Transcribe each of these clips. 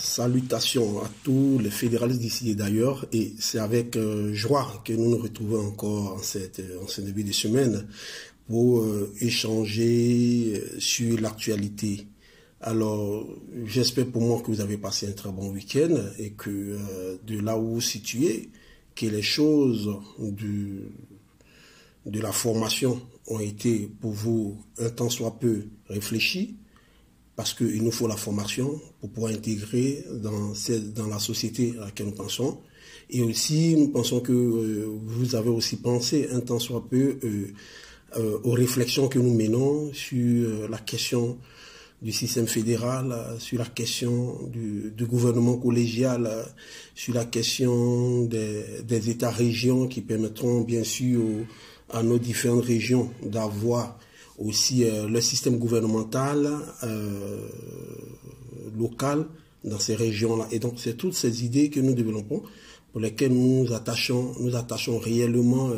Salutations à tous les fédéralistes d'ici et d'ailleurs, et c'est avec joie que nous nous retrouvons encore en ce début de semaine pour échanger sur l'actualité. Alors, j'espère pour moi que vous avez passé un très bon week-end et que de là où vous situez, que les choses de la formation ont été pour vous un tant soit peu réfléchies, parce qu'il nous faut la formation pour pouvoir intégrer dans la société à laquelle nous pensons. Et aussi, nous pensons que vous avez aussi pensé un tant soit peu aux réflexions que nous menons sur la question du système fédéral, sur la question du gouvernement collégial, sur la question des États-régions qui permettront bien sûr à nos différentes régions d'avoir aussi le système gouvernemental local dans ces régions-là. Et donc, c'est toutes ces idées que nous développons, pour lesquelles nous attachons réellement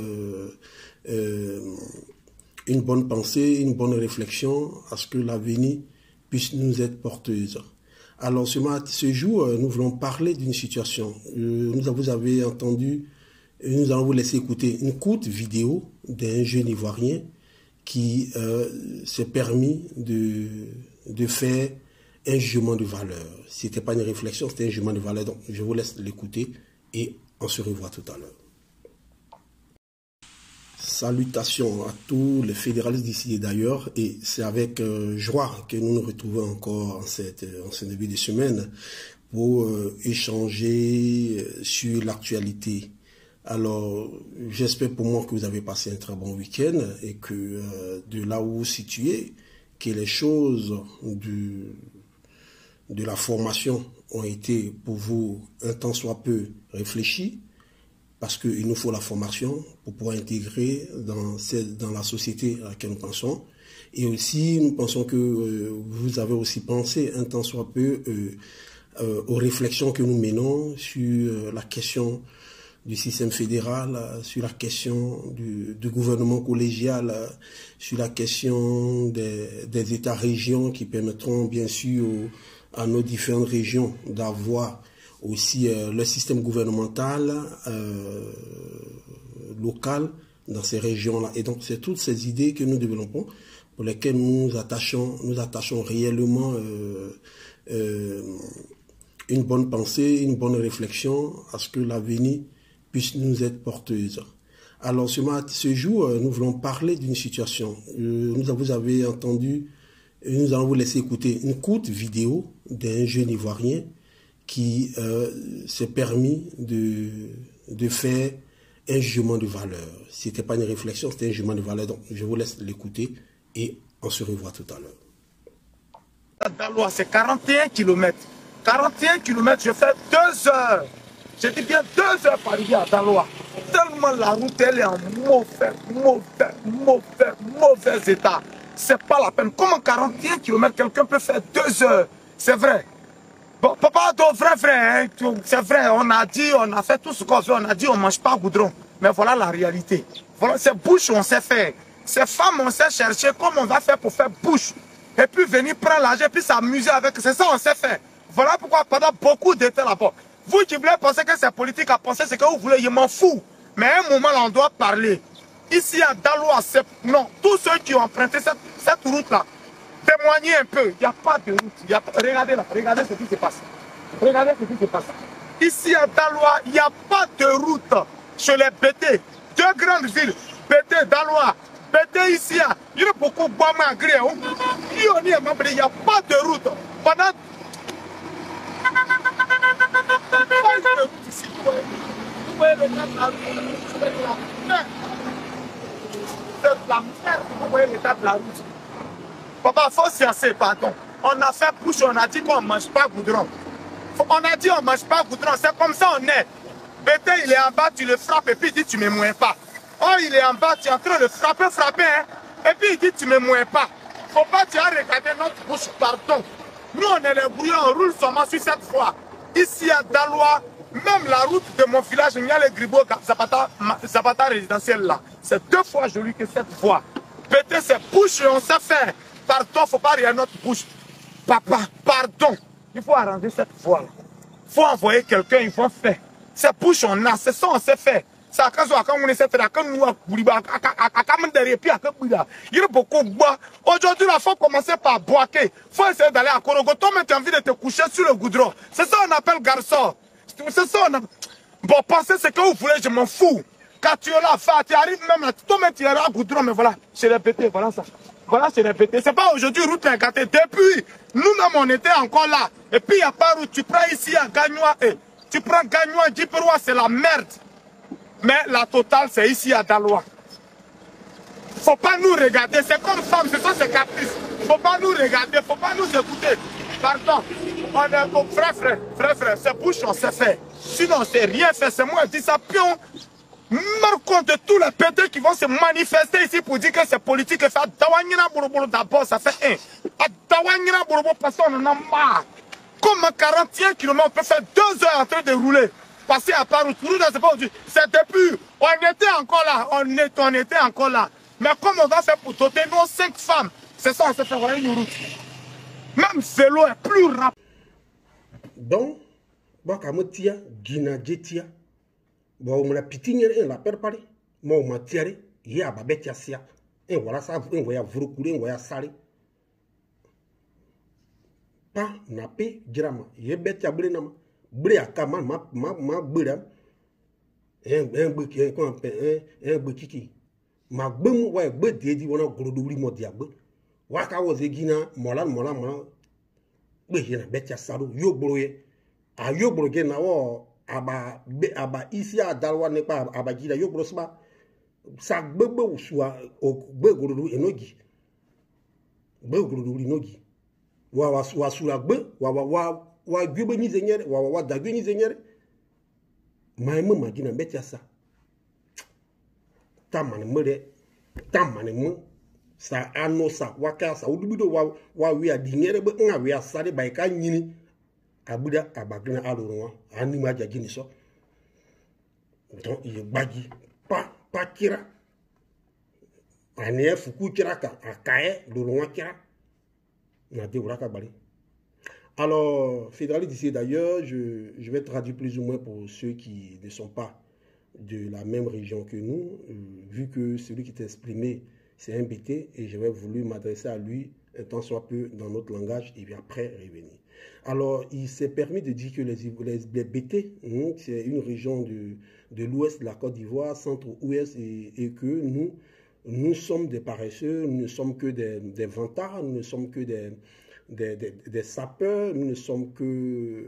une bonne pensée, une bonne réflexion à ce que l'avenir puisse nous être porteuse. Alors, ce jour, nous voulons parler d'une situation. Vous avez entendu, nous allons vous laisser écouter une courte vidéo d'un jeune Ivoirien qui s'est permis de faire un jugement de valeur. Ce n'était pas une réflexion, c'était un jugement de valeur. Donc, je vous laisse l'écouter et on se revoit tout à l'heure. Salutations à tous les fédéralistes d'ici et d'ailleurs, et c'est avec joie que nous nous retrouvons encore en ce début de semaine pour échanger sur l'actualité. Alors, j'espère pour moi que vous avez passé un très bon week-end et que de là où vous situez, que les choses de la formation ont été pour vous un tant soit peu réfléchies, parce qu'il nous faut la formation pour pouvoir intégrer dans la société à laquelle nous pensons. Et aussi, nous pensons que vous avez aussi pensé un tant soit peu aux réflexions que nous menons sur la question du système fédéral, sur la question du gouvernement collégial, sur la question des États-régions qui permettront bien sûr à nos différentes régions d'avoir aussi le système gouvernemental local dans ces régions-là. Et donc, c'est toutes ces idées que nous développons, pour lesquelles nous attachons réellement une bonne pensée, une bonne réflexion à ce que l'avenir puisse nous être porteuse. Alors, ce jour, nous voulons parler d'une situation. Vous avez entendu, nous allons vous laisser écouter une courte vidéo d'un jeune Ivoirien qui s'est permis de faire un jugement de valeur. Ce n'était pas une réflexion, c'était un jugement de valeur. Donc, je vous laisse l'écouter et on se revoit tout à l'heure. Daloa, c'est 41 km. 41 km, je fais 2 heures. Je dis bien 2 heures par arriver à Daloa. Tellement la route, elle est en mauvais état. C'est pas la peine. Comment 41 km, quelqu'un peut faire 2 heures? C'est vrai. Bon, papa, vrai, hein, c'est vrai, on a dit, on a fait tout ce qu'on veut, on a dit on ne mange pas goudron. Mais voilà la réalité. Voilà, c'est bouche, on sait faire. Ces femmes, on sait chercher comment on va faire pour faire bouche. Et puis venir prendre l'argent, puis s'amuser avec. C'est ça, on sait faire. Voilà pourquoi pendant beaucoup d'été là-bas, vous qui voulez penser que c'est politique à penser, c'est que vous voulez, je m'en fous. Mais à un moment là, on doit parler. Ici à Daloa, non, tous ceux qui ont emprunté cette route-là, témoignez un peu, il n'y a pas de route. Regardez là, regardez ce qui se passe. Regardez ce qui se passe. Ici à Daloa, il n'y a pas de route. Chez les BT, 2 grandes villes, BT, Daloa, BT ici, il y a beaucoup de bois malgré. Il n'y a pas de route. Pendant ici, vous voyez le tas de la route. C'est la merde, vous voyez l'état de la route. Papa, il faut chercher, pardon. On a fait bouche, on a dit qu'on ne mange pas goudron. On a dit on ne mange pas goudron, c'est comme ça on est. BT, il est en bas, tu le frappes et puis il dit tu ne me mouilles pas. Oh, il est en bas, tu es en train de le frapper, hein. Et puis il dit tu ne me mouilles pas. Faut pas, tu as regardé notre bouche, pardon. Nous, on est les brouillons, on roule seulement sur cette voie. Ici à Daloa, même la route de mon village, il y a le Gribo Zapata résidentiel là. C'est 2 fois joli que cette voie. BT, c'est bouche et on sait faire. Pardon, faut pas rire notre bouche. Papa, pardon. Il faut arranger cette voie. Il faut envoyer quelqu'un, il faut faire. C'est bouche on a, c'est ça on sait faire. Ça quand on essaie de faire, quand nous il y a beaucoup de bois. Aujourd'hui, il faut commencer par boaquer. Il faut essayer d'aller à Korogo. Toi, tu as envie de te coucher sur le goudron. C'est ça qu'on appelle garçon. C'est ça on appelle. Bon, pensez ce que vous voulez, je m'en fous. Quand tu es là, tu arrives même là, toi même tu es là à goudron, mais voilà, c'est répété, voilà ça. Voilà, c'est répété. C'est pas aujourd'hui route est gâtée. Depuis, nous-mêmes on était encore là. Et puis il n'y a pas route. Tu prends ici à Gagnois, tu prends Gagnois, Djiperoua, c'est la merde. Mais la totale, c'est ici à Daloa. Faut pas nous regarder, c'est comme femme, c'est ça, c'est caprice. Faut pas nous regarder, faut pas nous écouter. Pardon, on est frère, c'est bouche, on sait faire. Sinon, on sait rien faire, c'est moi, je dis ça, pion. Marre compte de tous les pétés qui vont se manifester ici pour dire que c'est politique et faire Dawanyina Bourobolo d'abord, ça fait un. À Dawanyina Bourobolo, parce qu'on en a marre. Comme à 41 km, on peut faire 2 heures en train de rouler. Passer à part, c'est pas aujourd'hui. C'est depuis, on était encore là, on était encore là. Mais comme on va faire pour doter nos 5 femmes, c'est ça, on se fait voir une route. Même vélo est plus rapide. Donc, Bakamotia, Gina Jetia. Bon, on a pitine la perpare. Moi, on m'a tiré. Il y a Babetia Sia. Et voilà ça, on va vous on va saler. Pas nappé, drama. Il y a Betia Brenama. Brea Kama, ma Brea. Un bukiki. Ma bum, ouais, but dedi, on a groduri modiabe. Waka was a gina, mola. But you Betia Sado, yo broye. A yo broge na wo. Aba ici à Dalwa n'est pas abagida yo brosba sa gbegbe soit au gbegorodu enogi gbegorodu enogi wa sura gbe wa gbegbe ni zenyere wa dagbe ni zenyere maime magina betia sa tamane mo sa ano sa waka sa udubido wa wi adinyere be nga wi asade bai ka nyini abuda abagina alorwa anima jagini so donc il bagi pa kira ane fuku kira ka akae lorwa kira na de uraka bali. Alors fédéraliste ici d'ailleurs, je vais traduire plus ou moins pour ceux qui ne sont pas de la même région que nous, vu que celui qui est exprimé c'est un BT et j'avais voulu m'adresser à lui un temps soit peu dans notre langage et puis après revenir. Alors, il s'est permis de dire que les BT, c'est une région de l'ouest de la Côte d'Ivoire, centre-ouest, et que nous sommes des paresseux, nous ne sommes que des vantards, nous ne sommes que des sapeurs, nous ne sommes que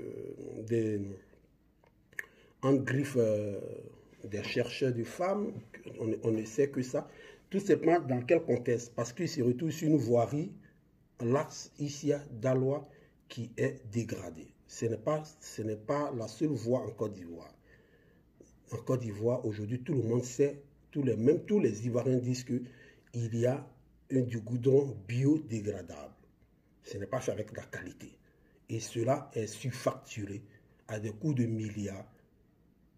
des en griffe des chercheurs de femmes, on ne sait que ça. Tout simplement dans quel contexte? Parce qu'il se retrouve sur une voirie, l'axe ici à Daloa, qui est dégradée. Ce n'est pas la seule voie en Côte d'Ivoire. En Côte d'Ivoire, aujourd'hui, tout le monde sait, même tous les Ivoiriens disent qu'il y a du goudron biodégradable. Ce n'est pas fait avec la qualité. Et cela est surfacturé à des coûts de milliards.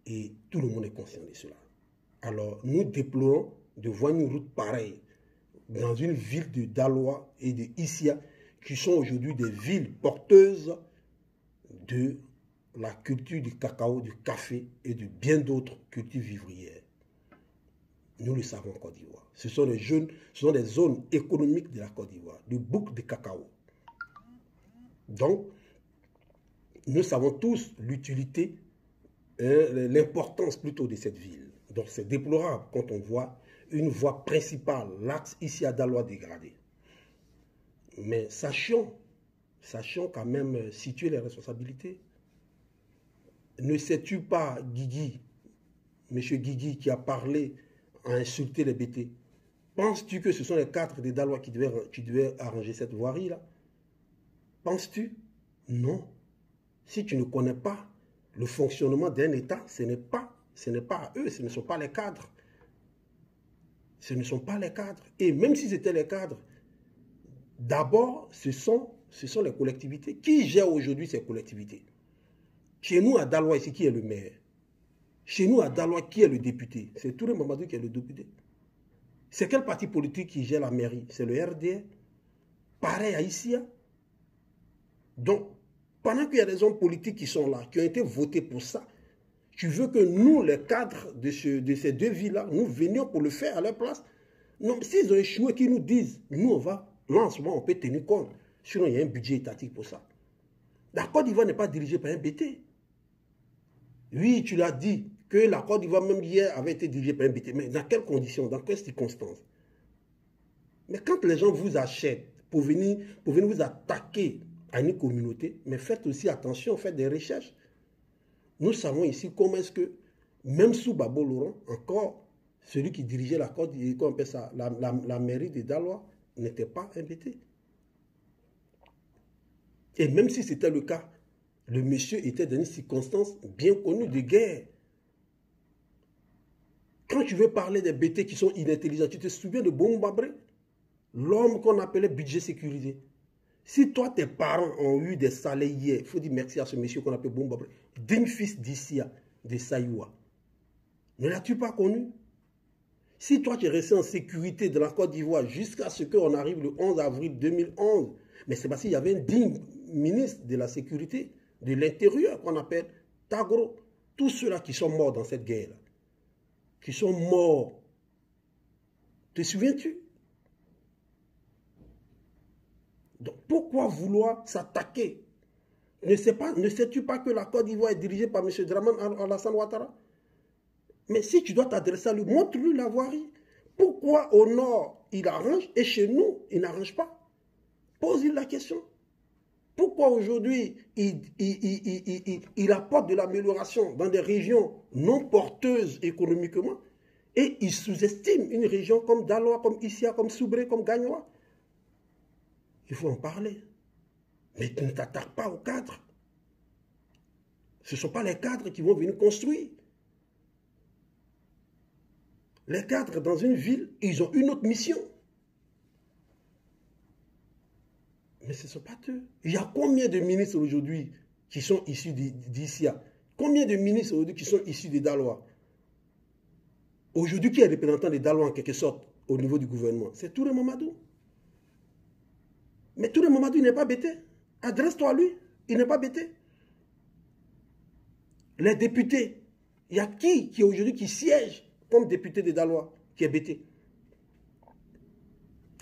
Et tout le monde est conscient de cela. Alors, nous déplorons de voir une route pareille dans une ville de Daloa et de Issia, qui sont aujourd'hui des villes porteuses de la culture du cacao, du café et de bien d'autres cultures vivrières. Nous le savons en Côte d'Ivoire. Ce sont des zones économiques de la Côte d'Ivoire, du bouc de cacao. Donc, nous savons tous l'utilité, l'importance plutôt de cette ville. Donc, c'est déplorable quand on voit une voie principale, l'axe ici à Daloa dégradé. Mais sachons quand même situer les responsabilités. Ne sais-tu pas Guigui, M. Guigui qui a parlé, a insulté les BT? Penses-tu que ce sont les 4 des Dalois qui devaient arranger cette voirie-là? Penses-tu? Non. Si tu ne connais pas le fonctionnement d'un État, ce n'est pas à eux, ce ne sont pas les cadres. Ce ne sont pas les cadres. Et même si c'était les cadres, d'abord, ce sont les collectivités. Qui gère aujourd'hui ces collectivités? Chez nous, à Daloa, ici, qui est le maire? Chez nous, à Daloa, qui est le député? C'est Touré Mamadou qui est le député. C'est quel parti politique qui gère la mairie? C'est le RDR. Pareil à Issia. Donc, pendant qu'il y a des hommes politiques qui sont là, qui ont été votés pour ça, tu veux que nous, les cadres de ces deux villes-là, nous venions pour le faire à leur place? Non, s'ils ont échoué, qu'ils nous disent, nous, on va, là, en ce moment, on peut tenir compte. Sinon, il y a un budget étatique pour ça. La Côte d'Ivoire n'est pas dirigée par un BT. Oui, tu l'as dit, que la Côte d'Ivoire, même hier, avait été dirigée par un BT. Mais dans quelles conditions, dans quelles circonstances? Mais quand les gens vous achètent pour venir vous attaquer à une communauté, mais faites aussi attention, faites des recherches. Nous savons ici comment est-ce que, même sous Babo Laurent, encore, celui qui dirigeait la Côte d'Ivoire, la mairie de Daloa, n'était pas un BT. Et même si c'était le cas, le monsieur était dans une circonstance bien connue de guerre. Quand tu veux parler des BT qui sont inintelligents, tu te souviens de Bombabré, l'homme qu'on appelait budget sécurisé. Si toi, tes parents ont eu des salaires hier, il faut dire merci à ce monsieur qu'on appelle Bombabré, digne fils d'Issia, de Sayoua. Ne l'as-tu pas connu? Si toi, tu es resté en sécurité de la Côte d'Ivoire jusqu'à ce qu'on arrive le 11 avril 2011, mais c'est parce qu'il y avait un digne ministre de la sécurité, de l'intérieur, qu'on appelle Tagro. Tous ceux-là qui sont morts dans cette guerre-là, qui sont morts, te souviens-tu? Donc pourquoi vouloir s'attaquer? Ne sais-tu pas que la Côte d'Ivoire est dirigée par M. Dramane Alassane Ouattara? Mais si tu dois t'adresser à lui, montre-lui la voirie. Pourquoi au nord, il arrange et chez nous, il n'arrange pas? Pose-lui la question. Pourquoi aujourd'hui, il apporte de l'amélioration dans des régions non porteuses économiquement et il sous-estime une région comme Daloa, comme Issia, comme Soubré, comme Gagnoa? Il faut en parler. Mais tu ne t'attaques pas aux cadres. Ce ne sont pas les cadres qui vont venir construire. Les cadres dans une ville, ils ont une autre mission. Mais ce ne sont pas eux. Il y a combien de ministres aujourd'hui qui sont issus d'Issia? Combien de ministres aujourd'hui qui sont issus des Dalois? Aujourd'hui, qui est représentant des Dalois en quelque sorte au niveau du gouvernement? C'est Touré Mamadou. Mais Touré Mamadou, il n'est pas bêté. Adresse-toi à lui. Il n'est pas bêté. Les députés, il y a qui aujourd'hui qui siège comme député des Dalois, qui est bêté?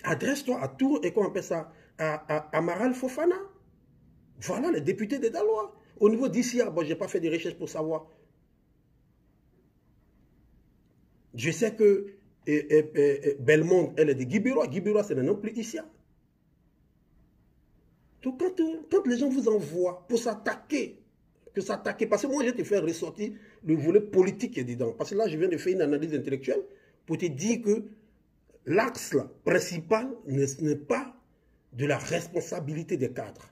Adresse-toi à Tour et qu'on appelle ça, à Amaral Fofana. Voilà les députés des Dalois. Au niveau d'Issia, bon, je n'ai pas fait de recherches pour savoir. Je sais que Belmonde, elle est de Guibérois. Guibérois, c'est non plus Issia. Donc quand les gens vous envoient pour s'attaquer, parce que moi je vais te faire ressortir le volet politique qui est dedans. Parce que là, je viens de faire une analyse intellectuelle pour te dire que l'axe principal n'est pas de la responsabilité des cadres.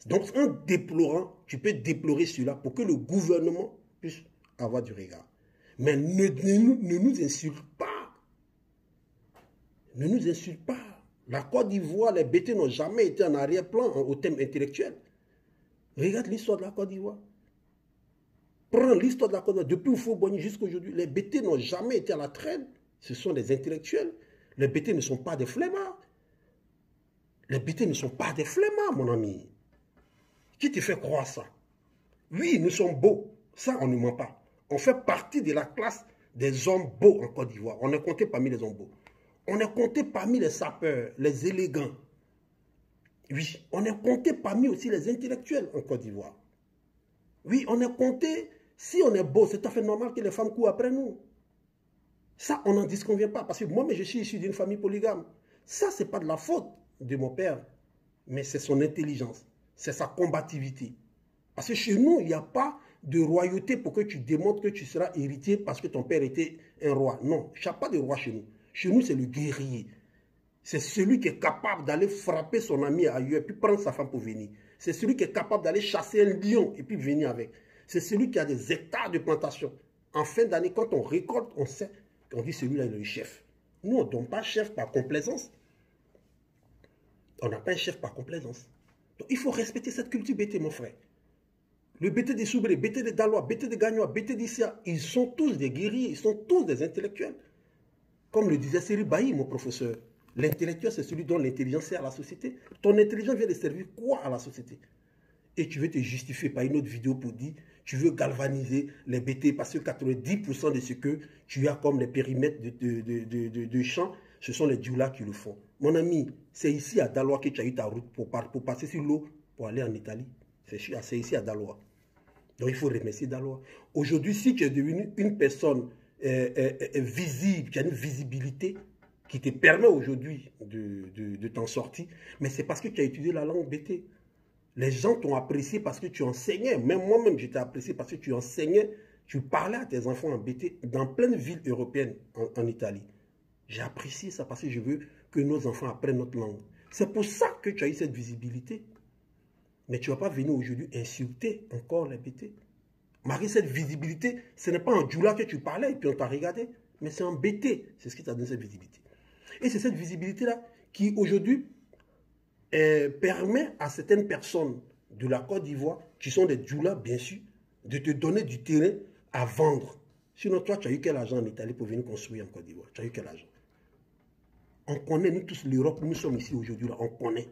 Donc en déplorant, tu peux déplorer cela pour que le gouvernement puisse avoir du regard. Mais ne nous insulte pas. Ne nous insulte pas. La Côte d'Ivoire, les BT n'ont jamais été en arrière-plan au thème intellectuel. Regarde l'histoire de la Côte d'Ivoire. Prends l'histoire de la Côte d'Ivoire. Depuis Oufo-Boigny jusqu'à aujourd'hui, les BT n'ont jamais été à la traîne. Ce sont des intellectuels. Les BT ne sont pas des flemmards. Les BT ne sont pas des flemmards, mon ami. Qui te fait croire ça? Oui, nous sommes beaux. Ça, on ne ment pas. On fait partie de la classe des hommes beaux en Côte d'Ivoire. On est compté parmi les hommes beaux. On est compté parmi les sapeurs, les élégants. Oui, on est compté parmi aussi les intellectuels en Côte d'Ivoire. Oui, on est compté, si on est beau, c'est tout à fait normal que les femmes courent après nous. Ça, on n'en disconvient pas, parce que moi, je suis issu d'une famille polygame. Ça, ce n'est pas de la faute de mon père, mais c'est son intelligence, c'est sa combativité. Parce que chez nous, il n'y a pas de royauté pour que tu démontres que tu seras héritier parce que ton père était un roi. Non, il n'y a pas de roi chez nous. Chez nous, c'est le guerrier. C'est celui qui est capable d'aller frapper son ami ailleurs, puis prendre sa femme pour venir. C'est celui qui est capable d'aller chasser un lion et puis venir avec. C'est celui qui a des hectares de plantation. En fin d'année, quand on récolte, on sait qu'on dit celui-là est le chef. Nous, on ne donne pas chef par complaisance. On n'a pas un chef par complaisance. Donc, il faut respecter cette culture BT, mon frère. Le BT des Soubré, BT des Dalois, BT des Gagnois, BT d'Issia, ils sont tous des guerriers, ils sont tous des intellectuels. Comme le disait Seri Bailly, mon professeur, l'intellectuel, c'est celui dont l'intelligence sert à la société. Ton intelligence vient de servir quoi à la société? et tu veux te justifier par une autre vidéo pour dire tu veux galvaniser les BT parce que 90% de ce que tu as comme les périmètres de champs, ce sont les djoulas qui le font. Mon ami, c'est ici à Daloa que tu as eu ta route pour passer sur l'eau pour aller en Italie. C'est ici à Daloa. Donc il faut remercier Daloa. Aujourd'hui, si tu es devenu une personne visible, qui a une visibilité qui te permet aujourd'hui de t'en sortir, mais c'est parce que tu as étudié la langue BT. Les gens t'ont apprécié parce que tu enseignais. Même moi-même, je t'ai apprécié parce que tu enseignais. Tu parlais à tes enfants en BT dans plein de villes européennes en Italie. J'ai apprécié ça parce que je veux que nos enfants apprennent notre langue. C'est pour ça que tu as eu cette visibilité. Mais tu ne vas pas venir aujourd'hui insulter encore les BT. Malgré cette visibilité, ce n'est pas en djoula que tu parlais et puis on t'a regardé, mais c'est en BT. C'est ce qui t'a donné cette visibilité. Et c'est cette visibilité-là qui aujourd'hui permet à certaines personnes de la Côte d'Ivoire, qui sont des djoulas bien sûr, de te donner du terrain à vendre. Sinon, toi, tu as eu quel argent en Italie pour venir construire en Côte d'Ivoire? Tu as eu quel argent? On connaît, nous tous, l'Europe, nous sommes ici aujourd'hui, on connaît.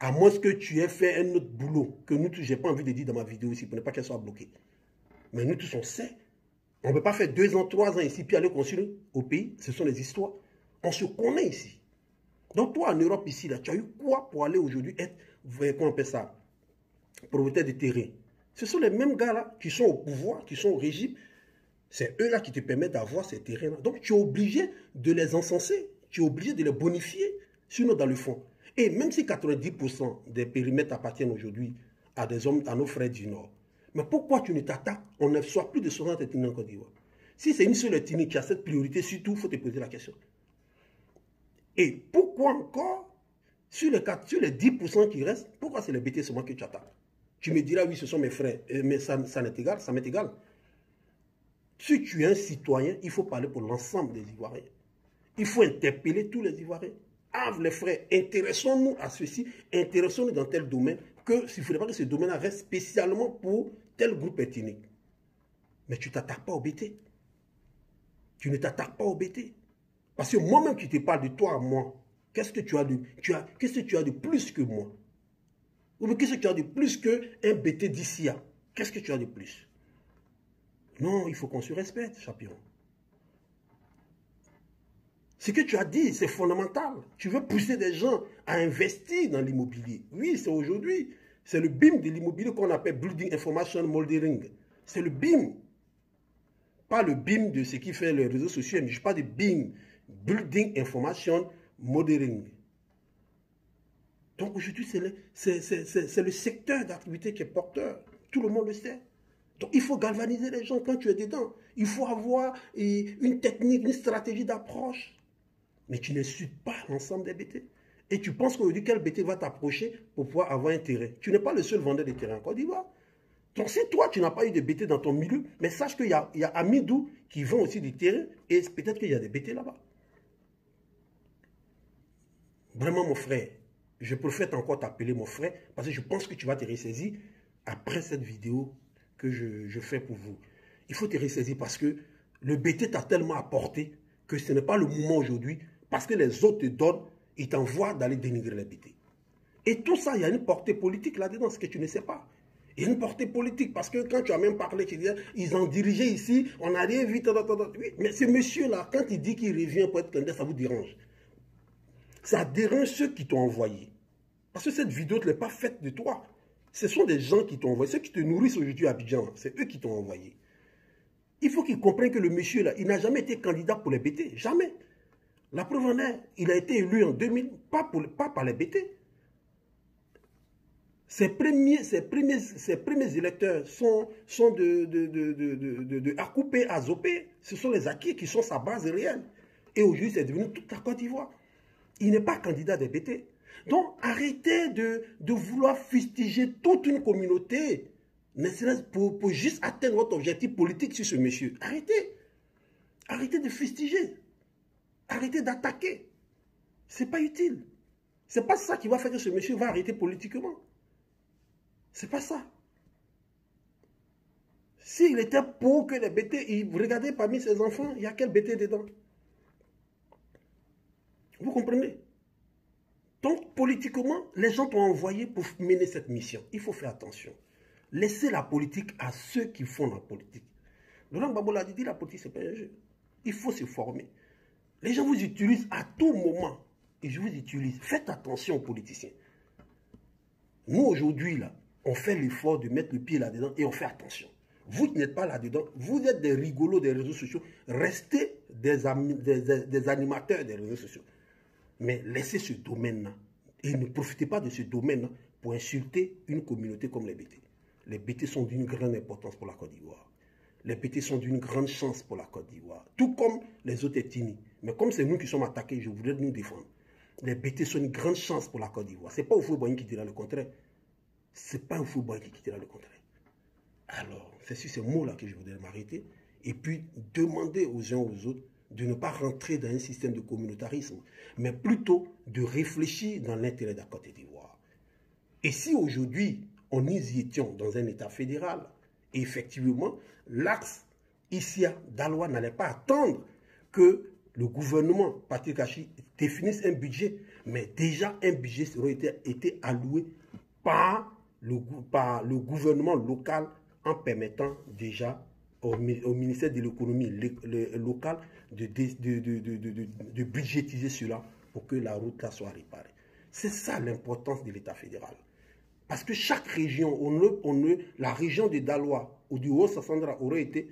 À moins que tu aies fait un autre boulot, que nous tous, je n'ai pas envie de dire dans ma vidéo ici, pour ne pas qu'elle soit bloquée. Mais nous tous, on sait. On ne peut pas faire 2 ans, 3 ans ici, puis aller construire au pays. Ce sont des histoires. On se connaît ici. Donc toi, en Europe, ici, là, tu as eu quoi pour aller aujourd'hui être, comment on appelle ça, propriétaire de terrain? Ce sont les mêmes gars-là qui sont au pouvoir, qui sont au régime. C'est eux-là qui te permettent d'avoir ces terrains-là. Donc tu es obligé de les encenser. Tu es obligé de les bonifier, sinon dans le fond. Et même si 90% des périmètres appartiennent aujourd'hui à des hommes, à nos frères du Nord, mais pourquoi tu ne t'attaques? On ne soit plus de 60 ethnies en Côte d'Ivoire. Si c'est une seule ethnie qui a cette priorité, surtout, il faut te poser la question. Et pourquoi encore, sur les 10% qui restent, pourquoi c'est les BT seulement que tu attaques? Tu me diras, oui, ce sont mes frères, mais ça m'est égal, ça m'est égal. Si tu es un citoyen, il faut parler pour l'ensemble des Ivoiriens. Il faut interpeller tous les Ivoiriens. Ah, les frères, intéressons-nous à ceci, intéressons-nous dans tel domaine, qu'il ne faudrait pas que ce domaine-là reste spécialement pour tel groupe ethnique. Mais tu ne t'attaques pas au BT. Tu ne t'attaques pas au BT. Parce que moi-même qui te parle de toi à moi, qu'est-ce que tu as de plus que moi? Ou qu'est-ce que tu as de plus qu'un BT d'ici? Qu'est-ce que tu as de plus? Non, il faut qu'on se respecte, Chapiron. Ce que tu as dit, c'est fondamental. Tu veux pousser des gens à investir dans l'immobilier. Oui, c'est aujourd'hui. C'est le BIM de l'immobilier qu'on appelle Building Information Modeling. C'est le BIM. Pas le BIM de ce qui fait les réseaux sociaux, mais je parle de BIM. Building Information Modeling. Donc aujourd'hui, c'est le secteur d'activité qui est porteur. Tout le monde le sait. Donc il faut galvaniser les gens quand tu es dedans. Il faut avoir une technique, une stratégie d'approche. Mais tu n'insultes pas l'ensemble des BT. Et tu penses qu'aujourd'hui, quel BT va t'approcher pour pouvoir avoir un terrain? Tu n'es pas le seul vendeur de terrain en Côte d'Ivoire. Donc si toi, tu n'as pas eu de BT dans ton milieu, mais sache qu'il y a Amidou qui vend aussi du terrain et peut-être qu'il y a des BT là-bas. Vraiment, mon frère, je préfère encore t'appeler mon frère parce que je pense que tu vas te ressaisir après cette vidéo que je fais pour vous. Il faut te ressaisir parce que le BT t'a tellement apporté que ce n'est pas le moment aujourd'hui parce que les autres te donnent, ils t'envoient d'aller dénigrer les BT. Et tout ça, il y a une portée politique là-dedans, ce que tu ne sais pas. Il y a une portée politique parce que quand tu as même parlé, tu dis, ils ont dirigé ici, on n'a rien vu. Oui, mais ce monsieur-là, quand il dit qu'il revient pour être candidat, ça vous dérange. Ça dérange ceux qui t'ont envoyé. Parce que cette vidéo ne l'est pas faite de toi. Ce sont des gens qui t'ont envoyé. Ceux qui te nourrissent aujourd'hui à Abidjan, c'est eux qui t'ont envoyé. Il faut qu'ils comprennent que le monsieur là, il n'a jamais été candidat pour les BT. Jamais. La preuve en est, il a été élu en 2000, pas par les BT. Ses premiers électeurs sont de Akoupé à Zopé. Ce sont les acquis qui sont sa base réelle. Et aujourd'hui, c'est devenu toute la Côte d'Ivoire. Il n'est pas candidat des BT. Donc, arrêtez de vouloir fustiger toute une communauté pour juste atteindre votre objectif politique sur ce monsieur. Arrêtez. Arrêtez de fustiger. Arrêtez d'attaquer. Ce n'est pas utile. Ce n'est pas ça qui va faire que ce monsieur va arrêter politiquement. C'est pas ça. S'il était pour que les BT, regardez parmi ses enfants, il y a quel BT dedans? Vous comprenez? Donc, politiquement, les gens t'ont envoyé pour mener cette mission. Il faut faire attention. Laissez la politique à ceux qui font la politique. Laurent Gbagbo l'a dit, la politique, ce n'est pas un jeu. Il faut se former. Les gens vous utilisent à tout moment. Et je vous utilise. Faites attention aux politiciens. Nous, aujourd'hui, là, on fait l'effort de mettre le pied là-dedans et on fait attention. Vous qui n'êtes pas là-dedans, vous êtes des rigolos des réseaux sociaux. Restez des animateurs des réseaux sociaux. Mais laissez ce domaine-là. Et ne profitez pas de ce domaine-là pour insulter une communauté comme les BT. Les BT sont d'une grande importance pour la Côte d'Ivoire. Les BT sont d'une grande chance pour la Côte d'Ivoire. Tout comme les autres ethnies. Mais comme c'est nous qui sommes attaqués, je voudrais nous défendre. Les BT sont une grande chance pour la Côte d'Ivoire. Ce n'est pas au football qui dira le contraire. Ce n'est pas au football qui dira le contraire. Alors, c'est sur ces mots-là que je voudrais m'arrêter. Et puis, demander aux uns aux autres de ne pas rentrer dans un système de communautarisme, mais plutôt de réfléchir dans l'intérêt de la Côte d'Ivoire. Et si aujourd'hui, on y étions dans un État fédéral, et effectivement, l'axe Issia Daloa n'allait pas attendre que le gouvernement Patrick Achi définisse un budget, mais déjà un budget aurait été alloué par le gouvernement local en permettant déjà au ministère de l'économie locale de budgétiser cela pour que la route là soit réparée. C'est ça l'importance de l'État fédéral. Parce que chaque région, la région de Daloa ou du Haut-Sassandra aurait été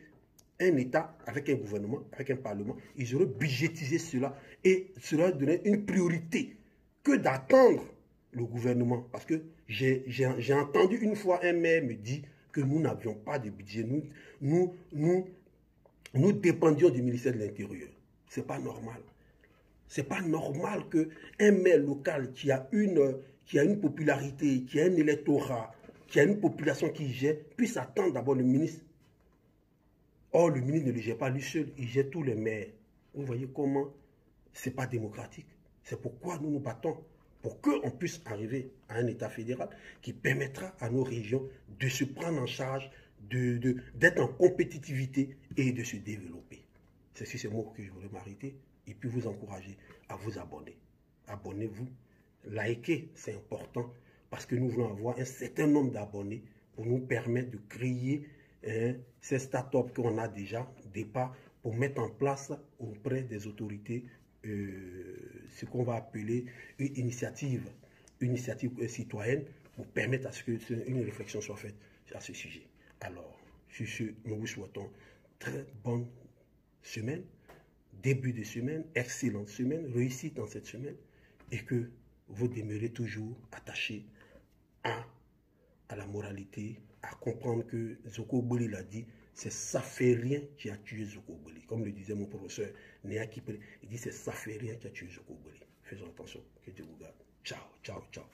un État avec un gouvernement, avec un parlement. Ils auraient budgétisé cela et cela donnait une priorité que d'attendre le gouvernement. Parce que j'ai entendu une fois un maire me dire que nous n'avions pas de budget. Nous dépendions du ministère de l'Intérieur. Ce n'est pas normal. Ce n'est pas normal qu'un maire local qui a une popularité, qui a un électorat, qui a une population qui gère, puisse attendre d'abord le ministre. Or, le ministre ne le gère pas lui seul, il gère tous les maires. Vous voyez comment ce n'est pas démocratique. C'est pourquoi nous nous battons pour qu'on puisse arriver à un État fédéral qui permettra à nos régions de se prendre en charge, d'être en compétitivité et de se développer. C'est sur ces mots que je voulais m'arrêter et puis vous encourager à vous abonner. Abonnez-vous, likez, c'est important parce que nous voulons avoir un certain nombre d'abonnés pour nous permettre de créer ces startups qu'on a déjà, départ, pour mettre en place auprès des autorités ce qu'on va appeler une initiative citoyenne pour permettre à ce qu'une réflexion soit faite à ce sujet. Alors, sur ce, nous vous souhaitons très bonne semaine, début de semaine, excellente semaine, réussite dans cette semaine et que vous demeurez toujours attachés à la moralité, à comprendre que Zoko Ogboli l'a dit, c'est Saférien qui a tué Zoko Ogboli. Comme le disait mon professeur Néa Kipre, il dit c'est Saférien qui a tué Zoko Ogboli. Faisons attention, que Dieu vous garde. Ciao, ciao, ciao.